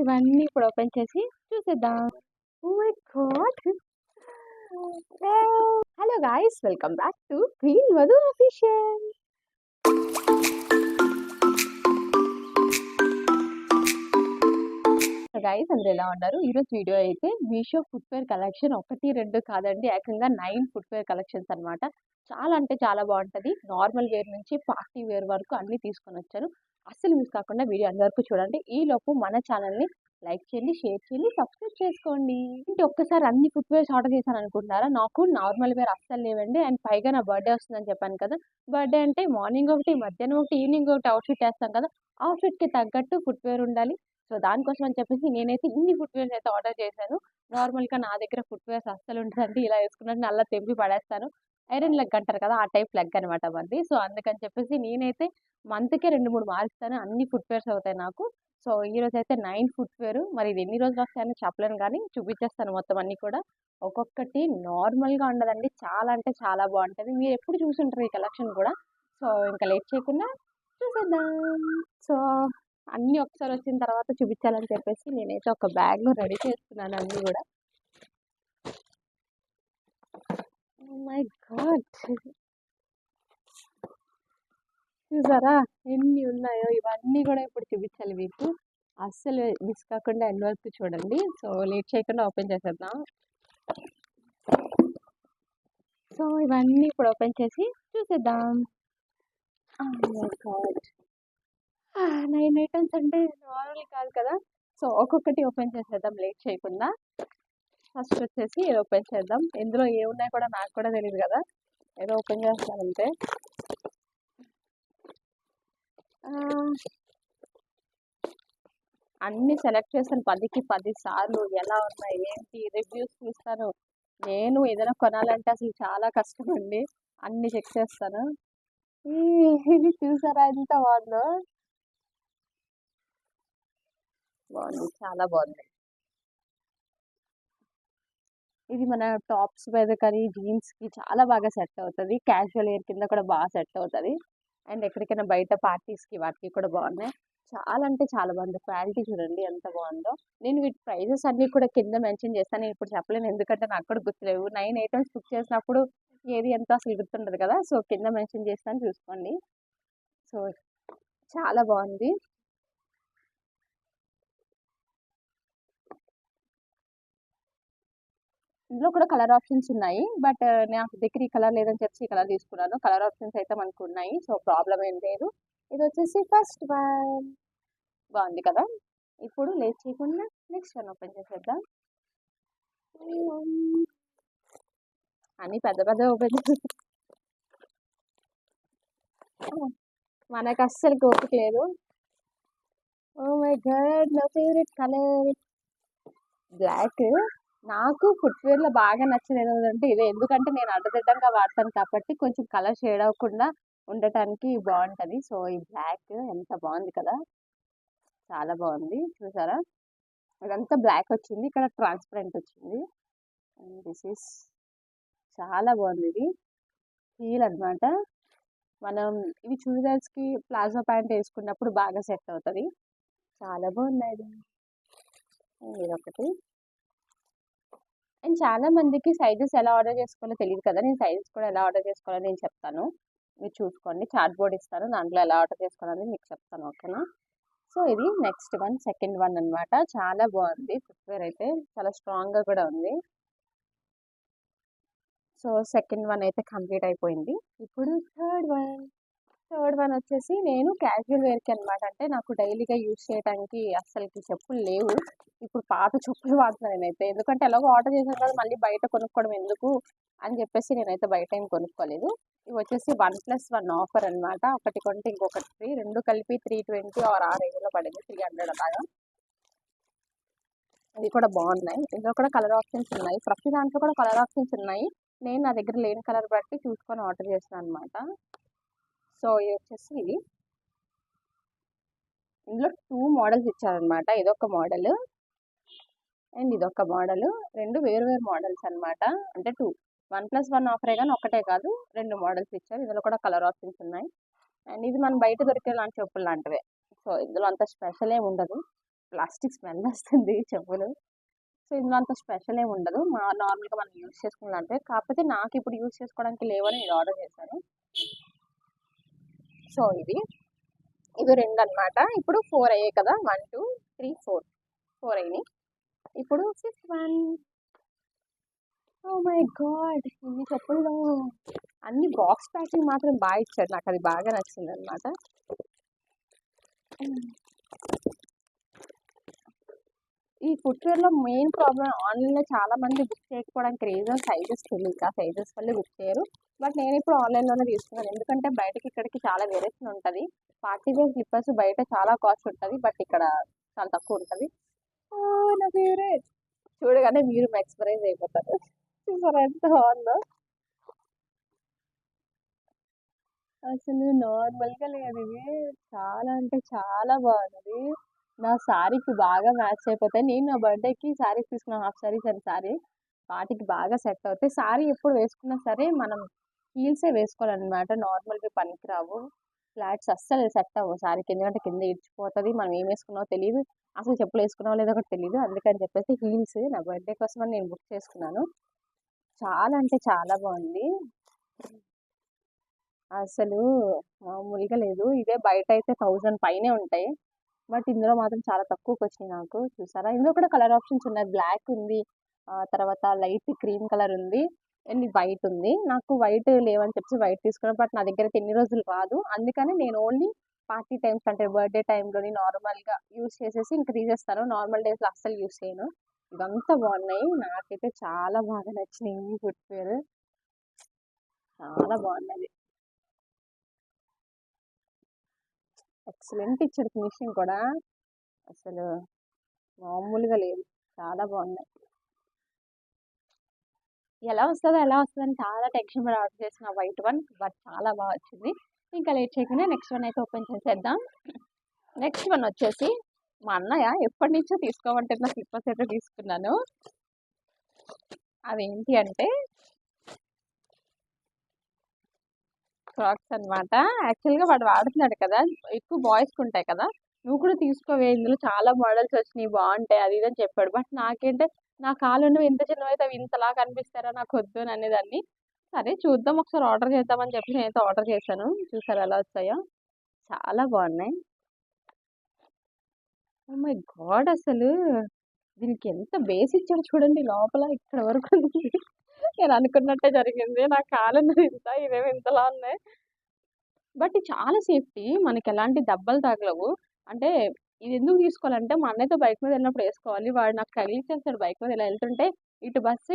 ఇవన్నీ ఇప్పుడు ఓపెన్ చేసి చూసేద్దాం. Oh my god! Hello guys, welcome back to queen Madhu official. Guys, అందరూ ఎలా ఉన్నారు? ఈరోజు వీడియో అయితే మీషో ఫుట్వేర్ కలెక్షన్ 1, 2 కాదండి, ఏకంగా 9 ఫుట్వేర్ కలెక్షన్స్ అనమాట. చాలా అంటే చాలా బాగుంటుంది. నార్మల్ వేర్ నుంచి పార్టీ వేర్ వరకు అన్ని తీసుకొని వచ్చాను. అస్సలు మిస్ కాకుండా వీడియో అందరికీ చూడండి. ఈ లోపు మన ఛానల్ని లైక్ చేయండి, షేర్ చేయండి, సబ్స్క్రైబ్ చేసుకోండి. ఇంటి ఒక్కసారి అన్ని ఫుట్వేర్స్ ఆర్డర్ చేశాను అనుకుంటున్నారా? నాకు నార్మల్ వేర్ అస్సలు లేవండి. అండ్ పైగా నా బర్త్డే వస్తుందని చెప్పాను కదా. బర్త్డే అంటే మార్నింగ్ ఒకటి, మధ్యాహ్నం ఒకటి, ఈవినింగ్ ఒకటి అవుట్ఫిట్ వేస్తాం కదా. అవుట్ఫిట్కి తగ్గట్టు ఫుట్వేర్ ఉండాలి. సో దానికోసం అని చెప్పేసి నేనైతే ఇన్ని ఫుట్వేర్స్ అయితే ఆర్డర్ చేశాను. నార్మల్గా నా దగ్గర ఫుట్వేర్స్ అస్సలు ఉంటుందండి. ఇలా వేసుకున్నట్టు నల్లా తెంపి పడేస్తాను. ఐరన్ లెగ్ అంటారు కదా, ఆ టైప్ లెగ్ అనమాట మంది. సో అందుకని చెప్పేసి నేనైతే మంత్కే 2-3 మారుస్తాను. అన్ని ఫుట్వేర్స్ అవుతాయి నాకు. సో ఈ రోజు అయితే 9 ఫుట్వేర్. మరి ఇది ఎన్ని రోజులు వస్తాయని చెప్పలేను, కానీ చూపించేస్తాను మొత్తం అన్ని కూడా. ఒక్కొక్కటి నార్మల్గా ఉండదండి, చాలా అంటే చాలా బాగుంటుంది. మీరు ఎప్పుడు చూసుంటారు ఈ కలెక్షన్ కూడా. సో ఇంకా లేట్ చేయకుండా చూసేద్దాం. సో అన్నీ ఒకసారి వచ్చిన తర్వాత చూపించాలని చెప్పేసి నేనైతే ఒక బ్యాగ్లో రెడీ చేసుకున్నాను అన్నీ కూడా. ఓ మై గాడ్, చూసారా ఎన్ని ఉన్నాయో! ఇవన్నీ కూడా ఇప్పుడు చూపించాలి మీకు. అస్సలు మిస్ కాకుండా ఎండ్ వరకు చూడండి. సో లేట్ చేయకుండా ఓపెన్ చేసేద్దాం. సో ఇవన్నీ ఇప్పుడు ఓపెన్ చేసి చూసేద్దాం. ఓ మై గాడ్, 9 ఐటమ్స్ అంటే నార్మల్ కాదు కదా. సో ఒక్కొక్కటి ఓపెన్ చేసేద్దాం లేట్ చేయకుండా. ఫస్ట్ వచ్చేసి ఏదో ఓపెన్ చేద్దాం. ఇందులో ఏమున్నాయి కూడా నాకు కూడా తెలియదు కదా, ఏదో ఓపెన్ చేస్తానంటే. అన్ని సెలెక్ట్ చేస్తాను 10కి 10 సార్లు. ఎలా ఉన్నాయి ఏంటి రివ్యూస్ చూస్తాను. నేను ఏదైనా కొనాలంటే అసలు చాలా కష్టం అండి. అన్ని చెక్ చేస్తాను. చూసారా ఎంత బాగుందో! బాగుంది, చాలా బాగుంది. ఇది మన టాప్స్ మీద కానీ జీన్స్కి చాలా బాగా సెట్ అవుతుంది. క్యాజువల్ వేర్ కింద కూడా బాగా సెట్ అవుతుంది. అండ్ ఎక్కడికైనా బయట పార్టీస్కి వాటికి కూడా బాగున్నాయి. చాలా అంటే చాలా బాగుంది. క్వాలిటీ చూడండి ఎంత బాగుందో. నేను వీటి ప్రైజెస్ అన్నీ కూడా కింద మెన్షన్ చేస్తాను. నేను ఇప్పుడు చెప్పలేను, ఎందుకంటే నాకు కూడా గుర్తులేవు. 9 ఐటమ్స్ బుక్ చేసినప్పుడు ఏది ఎంతో అసలు గుర్తుండదు కదా. సో కింద మెన్షన్ చేస్తాను, చూసుకోండి. సో చాలా బాగుంది. ఇందులో కూడా కలర్ ఆప్షన్స్ ఉన్నాయి. బట్ నాకు దగ్గర ఈ కలర్ లేదని చెప్పి ఈ కలర్ తీసుకున్నాను. కలర్ ఆప్షన్స్ అయితే మనకు ఉన్నాయి, సో ప్రాబ్లం ఏం లేదు. ఇది వచ్చేసి ఫస్ట్ వన్. బాగుంది కదా. ఇప్పుడు లేట్ చేయకుండా నెక్స్ట్ వన్ ఓపెన్ చేసేద్దాం. అన్ని పెద్ద పెద్ద ఓపెన్ చేసి మనకు అస్సలు ఓపిక లేదు. ఓ మై గాడ్, నా ఫేవరెట్ కలర్ బ్లాక్. నాకు ఫుట్వేర్లో బాగా నచ్చేది ఏంటంటే ఇదే. ఎందుకంటే నేను అడ్డదిడ్డంగా వాడతాను కాబట్టి కొంచెం కలర్ షేడ్ అవ్వకుండా ఉండటానికి బాగుంటుంది. సో ఈ బ్లాక్ ఎంత బాగుంది కదా, చాలా బాగుంది. చూసారా, ఇదంతా బ్లాక్ వచ్చింది, ఇక్కడ ట్రాన్స్పరెంట్ వచ్చింది. అండ్ దిస్ ఈస్ చాలా బాగుంది. ఇది హీల్ అనమాట. మనం ఇవి చూడర్స్కి ప్లాజో ప్యాంట్ వేసుకున్నప్పుడు బాగా సెట్ అవుతుంది. చాలా బాగున్నాయి. ఇది ఒకటి. అండ్ చాలా మందికి సైజెస్ ఎలా ఆర్డర్ చేసుకోవాలో తెలియదు కదా. నేను సైజెస్ కూడా ఎలా ఆర్డర్ చేసుకోవాలో నేను చెప్తాను, మీరు చూసుకోండి. చార్ట్ బోర్డ్ ఇస్తాను, దాంట్లో ఎలా ఆర్డర్ చేసుకోవాలని మీకు చెప్తాను, ఓకేనా. సో ఇది నెక్స్ట్ వన్, సెకండ్ వన్ అనమాట. చాలా బాగుంది ఫుట్వేర్ అయితే, చాలా స్ట్రాంగ్గా కూడా ఉంది. సో సెకండ్ వన్ అయితే కంప్లీట్ అయిపోయింది. ఇప్పుడు థర్డ్ వన్ వచ్చేసి నేను క్యాజువల్ వేర్కి అనమాట. అంటే నాకు డైలీగా యూజ్ చేయడానికి అస్సలకి చెప్పులు లేవు. ఇప్పుడు పాత చెప్పులు వాడుతున్నాను నేనైతే, ఎందుకంటే ఎలాగో ఆర్డర్ చేశాను కదా, మళ్ళీ బయట కొనుక్కోవడం ఎందుకు అని చెప్పేసి నేనైతే బయట ఏం కొనుక్కోలేదు. ఇవి వచ్చేసి 1+1 ఆఫర్ అనమాట. ఒకటి కొంటే ఇంకొకటి ఫ్రీ, రెండు కలిపి 320 ఆర్ ఆ రేంజ్లో పడింది, 300 అలాగా. ఇది కూడా బాగున్నాయి. ఇందులో కూడా కలర్ ఆప్షన్స్ ఉన్నాయి, ప్రతి దాంట్లో కూడా కలర్ ఆప్షన్స్ ఉన్నాయి. నేను నా దగ్గర లేని కలర్ బట్టి చూసుకొని ఆర్డర్ చేస్తాను అనమాట. సో ఇది వచ్చేసి ఇందులో 2 మోడల్స్ ఇచ్చారనమాట. ఇదొక మోడల్ అండ్ ఇదొక మోడల్. రెండు వేరు వేరు మోడల్స్ అనమాట. అంటే 1+1 ఆఫరే కానీ ఒకటే కాదు, 2 మోడల్స్ ఇచ్చారు. ఇందులో కూడా కలర్ ఆప్షన్స్ ఉన్నాయి. అండ్ ఇది మనం బయట దొరికే లాంటి చెప్పులు లాంటివే. సో ఇందులో అంత స్పెషల్ ఏమి ఉండదు. ప్లాస్టిక్ స్మెల్ వస్తుంది చెప్పులు. సో ఇందులో అంత స్పెషల్ ఏమి ఉండదు. నార్మల్గా మనం యూస్ చేసుకున్నట్టే. కాకపోతే నాకు ఇప్పుడు యూస్ చేసుకోవడానికి లేవని నేను ఆర్డర్ చేశాను. సో ఇవి రెండు అనమాట. ఇప్పుడు 4 అయ్యాయి కదా, 1 2 3 4 అయినాయి. ఇప్పుడు 5th one. Oh my God, ఇన్ని చెప్పుల్లో అన్ని బాక్స్ ప్యాకింగ్ మాత్రం బాగా ఇచ్చాడు. నాకు అది బాగా నచ్చింది అనమాట. ఈ ఫుట్వేర్లో మెయిన్ ప్రాబ్లం, ఆన్లైన్లో చాలా మంది బుక్ చేయకపోవడానికి రీజన్ సైజెస్ తెలియక, సైజెస్ వల్ల బుక్ చేయరు. బట్ నేను ఇప్పుడు ఆన్లైన్లోనే తీసుకున్నాను. ఎందుకంటే బయటకి ఇక్కడికి చాలా వేరియేషన్ ఉంటుంది. పార్టీ వేర్ స్లిప్పర్స్ బయట చాలా కాస్ట్ ఉంటుంది, బట్ ఇక్కడ చాలా తక్కువ ఉంటుంది. నా ఫేవరెట్. చూడగానే మీరు మెక్స్పరైజ్ అయిపోతారు. చూసారా ఎంత బాగుందో. అసలు నార్మల్గా లేదు ఇది. చాలా అంటే చాలా బాగుంది. నా శారీకి బాగా మ్యాచ్ అయిపోతాయి. నేను నా బర్త్డేకి శారీస్ తీసుకున్నాను, హాఫ్ శారీస్ అండ్ శారీ. వాటికి బాగా సెట్ అవుతాయి. శారీ ఎప్పుడు వేసుకున్నా సరే మనం హీల్సే వేసుకోవాలన్నమాట. నార్మల్గా పనికిరావు. ఫ్లాట్స్ అస్సలు సెట్ అవ్వవు శారీకి, ఎందుకంటే కింద ఇడ్చిపోతుంది. మనం ఏం వేసుకున్నావో తెలియదు, అసలు చెప్పులు వేసుకున్నావో లేదో కూడా తెలియదు. అందుకని చెప్పేసి హీల్స్ నా బర్త్డే కోసం అని నేను బుక్ చేసుకున్నాను. చాలా అంటే చాలా బాగుంది. అసలు మామూలుగా లేదు. ఇదే బయట అయితే 1000 పైనే ఉంటాయి, బట్ ఇందులో మాత్రం చాలా తక్కువకి వచ్చినాయి నాకు. చూసారా, ఇందులో కూడా కలర్ ఆప్షన్స్ ఉన్నాయి. బ్లాక్ ఉంది, తర్వాత లైట్ క్రీమ్ కలర్ ఉంది, అండ్ వైట్ ఉంది. నాకు వైట్ లేవని చెప్పి వైట్ తీసుకున్నాను, బట్ నా దగ్గర అయితే ఎన్ని రోజులు రాదు. అందుకని నేను ఓన్లీ పార్టీ టైమ్స్ అంటే బర్త్డే టైంలోని నార్మల్గా యూస్ చేసేసి ఇంక తీసేస్తాను. నార్మల్ డేస్లో అస్సలు యూస్ చేయను. ఇదంతా బాగున్నాయి. నాకైతే చాలా బాగా నచ్చినాయి ఈ ఫుట్వేర్. చాలా బాగున్నది. ఎక్సలెంట్ ఇచ్చాడు ఫినిషింగ్ కూడా. అసలు మామూలుగా లేదు. చాలా బాగున్నాయి. ఎలా వస్తుందో ఎలా వస్తుందని చాలా టెన్షన్ పడి ఆర్డర్ చేసిన వైట్ వన్, బట్ చాలా బాగా వచ్చింది. ఇంకా లేట్ చేయకుండా నెక్స్ట్ వన్ అయితే ఓపెన్ చేసేద్దాం. నెక్స్ట్ వన్ వచ్చేసి మా అన్నయ్య ఎప్పటి నుంచో తీసుకోమంటున్న స్లిప్పర్స్ అయితే తీసుకున్నాను. అవేంటి అంటే ఫ్రాక్స్ అనమాట. యాక్చువల్గా వాడు వాడుతున్నాడు కదా, ఎక్కువ బాయ్స్కి ఉంటాయి కదా, నువ్వు కూడా తీసుకోవే, ఇందులో చాలా మోడల్స్ వచ్చినాయి బాగుంటాయి అది ఇది అని చెప్పాడు. బట్ నాకేంటే నా కాళ్ళు నువ్వు ఎంత చిన్నవైతే అవి ఇంతలా కనిపిస్తారా, నాకు వద్దు అని అనేదాన్ని. సరే చూద్దాం ఒకసారి ఆర్డర్ చేద్దామని చెప్పి నేనైతే ఆర్డర్ చేశాను. చూసారు ఎలా వచ్చాయో, చాలా బాగున్నాయి. ఓ మై గాడ్, అసలు దీనికి ఎంత బేస్ ఇచ్చాడు చూడండి. లోపల ఇక్కడ వరకు ఉంది. నేను అనుకున్నట్టే జరిగింది. నా కాలు ఇంత, ఇవేమి ఇంతలా ఉన్నాయి. బట్ ఇది చాలా సేఫ్టీ, మనకి ఎలాంటి దెబ్బలు తగలవు. అంటే ఇది ఎందుకు తీసుకోవాలంటే మా అన్నయ్యతో బైక్ మీద వెళ్ళినప్పుడు వేసుకోవాలి. వాడు నాకు తగిలిచ్చేస్తాడు బైక్ మీద ఇలా వెళ్తుంటే. ఇటు బస్సు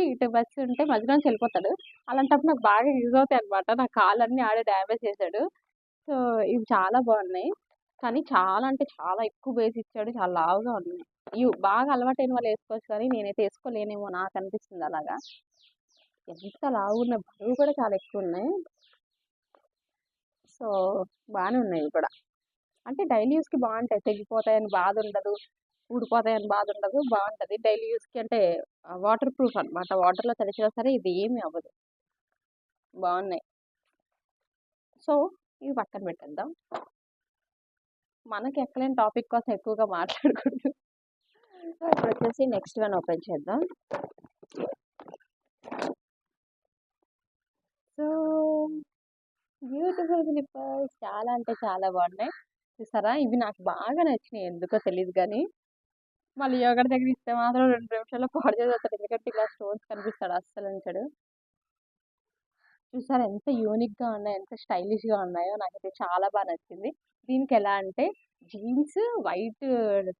ఉంటే మధ్యలోంచి వెళ్ళిపోతాడు. అలాంటప్పుడు నాకు బాగా యూజ్ అవుతాయి అనమాట. నా కాళ్ళన్నీ ఆడే డ్యామేజ్ చేశాడు. సో ఇవి చాలా బాగున్నాయి, కానీ చాలా అంటే చాలా ఎక్కువ బేస్ ఇచ్చాడు. చాలా లావుగా ఉన్నాయి. ఇవి బాగా అలవాటైన వాళ్ళు వేసుకోవచ్చు, కానీ నేనైతే వేసుకోలేనేమో, నాకు అనిపిస్తుంది అలాగా. ఎంత లావు ఉన్నాయి, బరువు కూడా చాలా ఎక్కువ ఉన్నాయి. సో బాగానే ఉన్నాయి ఇవి కూడా. అంటే డైలీ యూస్కి బాగుంటాయి. తెగిపోతాయని బాధ ఉండదు, ఊడిపోతాయని బాధ ఉండదు, బాగుంటుంది డైలీ యూస్కి. అంటే వాటర్ ప్రూఫ్ అనమాట. వాటర్లో తడిచినా సరే ఇది ఏమీ అవ్వదు. బాగున్నాయి. సో ఇవి పక్కన పెట్టేద్దాం. మనకి ఎక్కలేని టాపిక్ కోసం ఎక్కువగా మాట్లాడకూడదు. సో ఇప్పుడు వచ్చేసి నెక్స్ట్ వన్ ఓపెన్ చేద్దాం. సో బ్యూటిఫుల్ స్లిప్పర్స్, చాలా అంటే చాలా బాగున్నాయి. చూసారా, ఇవి నాకు బాగా నచ్చినాయి, ఎందుకో తెలియదు కానీ. మళ్ళీ యోగడ దగ్గర ఇస్తే మాత్రం 2 నిమిషాల్లో పాడు చేసేస్తాడు, ఎందుకంటే ఇలా స్టోన్స్ కనిపిస్తాడు, అస్సలు ఉంచాడు. చూసారా ఎంత యూనిక్గా ఉన్నాయో, ఎంత స్టైలిష్గా ఉన్నాయో. నాకైతే చాలా బాగా నచ్చింది. దీనికి ఎలా అంటే జీన్స్, వైట్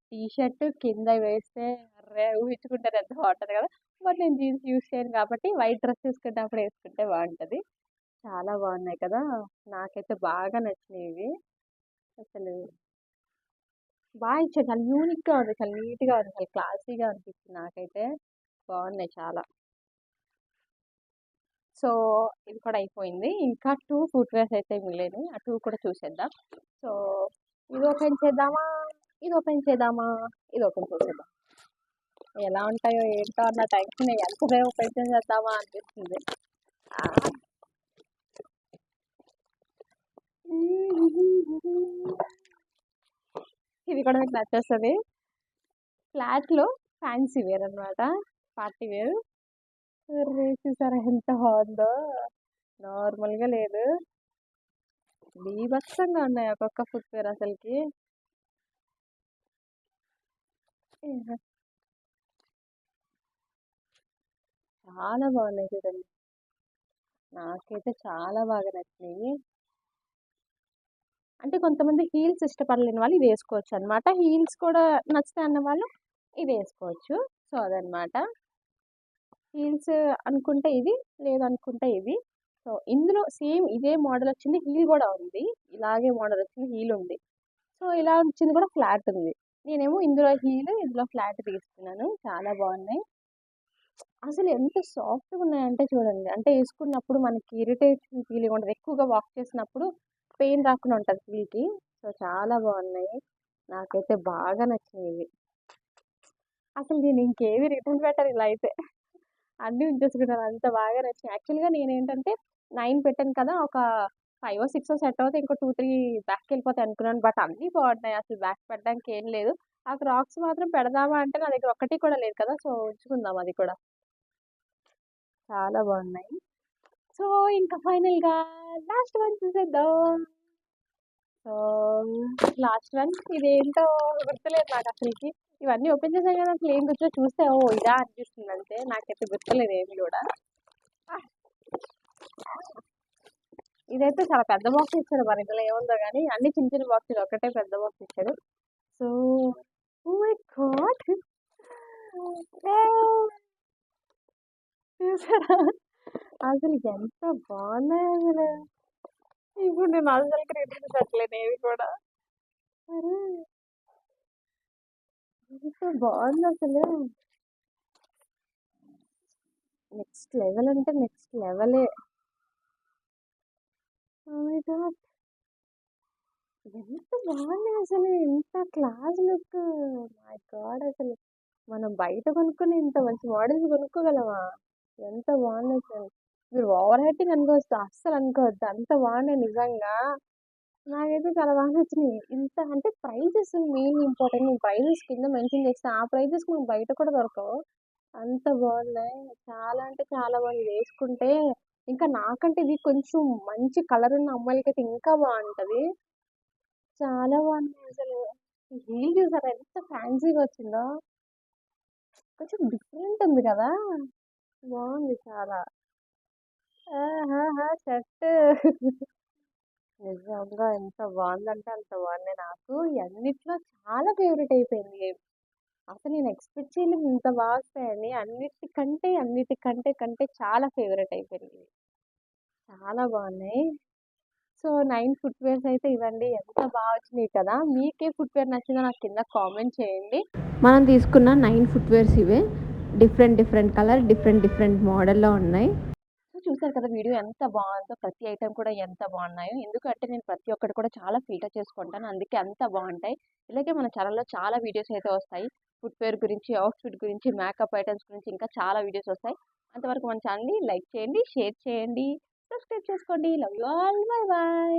టీ షర్ట్ కింద వేస్తే అర్రే ఊహించుకుంటారు ఎంత బాగుంటుంది కదా. బట్ నేను జీన్స్ యూస్ చేయను కాబట్టి వైట్ డ్రెస్ వేసుకున్నప్పుడు వేసుకుంటే బాగుంటుంది. చాలా బాగున్నాయి కదా, నాకైతే బాగా నచ్చినాయి ఇవి. అసలు బాగా ఇచ్చాడు, చాలా యూనిక్గా ఉంది, చాలా నీట్గా ఉంది, చాలా క్లాసీగా అనిపించింది నాకైతే. బాగున్నాయి చాలా. సో ఇది కూడా అయిపోయింది. ఇంకా 2 ఫుట్వేర్స్ అయితే మిగిలినాయి, ఆ 2 కూడా చూసేద్దాం. సో ఇది ఓపెన్ చేద్దామా, ఇది ఓపెన్ చేద్దామా, ఇది ఓపెన్ చేసేద్దాం. ఎలా ఉంటాయో ఏంటో అన్న టెన్షన్, ఎంతసేపు ఓపెన్ చేద్దామా అనిపిస్తుంది. ఆ, ఇది కూడా మీకు నచ్చేస్తుంది. ఫ్లాట్‌లో ఫ్యాన్సీ వేర్ అన్నమాట. Party wear. అర్రే! చూసారా ఎంత బావుందో. నార్మల్‌గా లేదు. బీభత్సంగా ఉన్నాయి ఒక్కొక్క ఫుట్‌వేర్ అసలకి. హుహు. చాలా బాగున్నాయి చూడండి. నాకైతే చాలా బాగా నచ్చినియి. అంటే కొంతమంది హీల్స్ ఇష్టపడలేని వాళ్ళు ఇది వేసుకోవచ్చనమాట. హీల్స్ కూడా నచ్చుతాయి అన్న వాళ్ళు ఇది వేసుకోవచ్చు. సో, అదనమాట. హీల్స్ అనుకుంటే ఇది, లేదనుకుంటే ఇది. సో, ఇందులో సేమ్ ఇదే మోడలొచ్చింది. హీల్ గూడా ఉంది. ఇలాగే మోడలొచ్చింది. హీల్ ఉంది. సో, ఇలా వచ్చింది కూడా ఫ్లాట్ ఉంది. నేనేమో ఇందులో హీల్, ఇందులో ఫ్లాట్ తీసుకున్నాను. చాలా బాగున్నాయి. అసలు ఎంత సాఫ్ట్‌గా ఉన్నాయంటే చూడండి. అంటే ఏసుకున్నప్పుడు మనకి ఇరిటేషన్ ఫీలింగ్ ఉండదు. ఎక్కువగా వాక్ చేసినప్పుడు పెయిన్ రాకుండా ఉంటది ఫీట్‌కి. సో, చాలా బాగున్నాయి. నాకైతే బాగా నచ్చినాయి ఇవి. అసలు నేను ఇంకేవి రిటర్న్ పెట్టను ఇలా అయితే. అన్నీ ఉంచేసుకుంటాను. అంత బాగా నచ్చినాయి. యాక్చువల్‌గా నేనేంటంటే 9 పెట్టాను కదా! ఒక 5ఓ, 6ఓ సెట్ అవుతే ఇంకో 2, 3 బ్యాక్‌కెళ్ళిపోతాయి అనుకున్నాను. బట్ అన్నీ బాగున్నాయి. అసలు బ్యాక్ పెట్టడానికి ఏం లేదు. ఆ క్రాక్స్ మాత్రం పెడదామా అంటే నా దగ్గర ఒక్కటి కూడా లేదు కదా! సో, ఉంచుకుందాం అది కూడా. చాలా బాగున్నాయి. సో, ఇంకా ఫైనల్‌గా లాస్ట్ వన్ చూసేద్దాం. సో, లాస్ట్ వన్ ఇదేంటో గుర్తులేదు నాకసలకి. ఇవన్నీ ఓపెన్ చేశాం కదా! అసలు ఏం గుర్తులేదు. చూస్తే ఓహ్! ఇదా అనిపిస్తుంది అంతే. నాకైతే గుర్తులేదు ఏమి గూడా. ఇదైతే చాలా పెద్ద బాక్స్ ఇచ్చాడు. మరి ఇందులో ఏముందో గానీ అన్ని చిన్న చిన్న బాక్సులు ఒకటే పెద్ద బాక్స్ ఇచ్చాడు. So, oh my God! చూసారా? అసలు ఎంత బాగున్నాయసలు. ఇప్పుడు నేను అసలకి రిటర్న్ పెట్టలేను ఏవి కూడా. అరే! ఎంత బాగుందసలు. నెక్స్ట్ లెవెల్ అంటే నెక్స్ట్ లెవెలే. Oh my god! ఎంత బాగున్నాయి అసలు. ఎంత క్లాస్ లుక్. మై గాడ్ అసలు. మనం బయట కొనుక్కుని ఇంత మంచి మోడల్స్ కొనుక్కోగలమా? ఎంత బాగున్నాయి అసలు. మీరు ఓవర్ హైటింగ్ అనుకోవచ్చు. అస్సలు అనుకోవద్దు. అంత బాగున్నాయి నిజంగా. నాకైతే చాలా బాగా నచ్చినాయి. ఇంత అంటే ప్రైజెస్ మెయిన్ ఇంపార్టెంట్. నేను ప్రైజెస్ కింద మెన్షన్ చేస్తా. ఆ ప్రైజెస్‌కి మనకు బయట కూడా దొరకవు. అంత బాగున్నాయి. చాలా అంటే చాలా బాగుంది. వేసుకుంటే ఇంకా నాకంటే ఇది కొంచెం మంచి కలర్ ఉన్న అమ్మాయిలకైతే ఇంకా బాగుంటది. చాలా బాగున్నాయి అసలు. ఈ హీల్ చూసారా ఎంత ఫ్యాన్సీగా వచ్చిందో. కొంచెం డిఫరెంట్ ఉంది కదా! బాగుంది చాలా. ఆహాహా! షర్ట్ నిజంగా ఎంత బాగుందంటే అంత బాగున్నాయి. నాకు ఈ అన్నిట్లో చాలా ఫేవరెట్ అయిపోయింది. అసలు నేను ఎక్స్‌పెక్ట్ చేయలేదు ఇంత బాగా వస్తాయని. అన్నిటికంటే చాలా ఫేవరెట్ అయిపోయింది. చాలా బాగున్నాయి. సో, 9 ఫుట్‌వేర్స్ అయితే ఇవండి. ఎంత బాగా వచ్చినాయి కదా! మీకే ఫుట్‌వేర్ నచ్చిందో నాకు కింద కామెంట్ చేయండి. మనం తీసుకున్న 9 ఫుట్‌వేర్స్ ఇవే. డిఫరెంట్ కలర్, డిఫరెంట్ మోడల్‌లో ఉన్నాయి. సో, చూసారు కదా వీడియో ఎంత బాగుందో. ప్రతి ఐటెమ్ కూడా ఎంత బాగున్నాయో. ఎందుకంటే నేను ప్రతి ఒక్కటి కూడా చాలా ఫిల్టర్ చేసుకుంటాను. అందుకే అంత బాగుంటాయి. ఇలాగే మన ఛానెల్‌లో చాలా వీడియోస్ అయితే వస్తాయి. ఫుట్‌వేర్ గురించి, అవుట్‌ఫిట్ గురించి, మేకప్ ఐటెమ్స్ గురించి ఇంకా చాలా వీడియోస్ వస్తాయి. అంతవరకు మన ఛానెల్‌ని లైక్ చేయండి, షేర్ చేయండి, సబ్స్క్రైబ్ చేసుకోండి. Love you all. By by.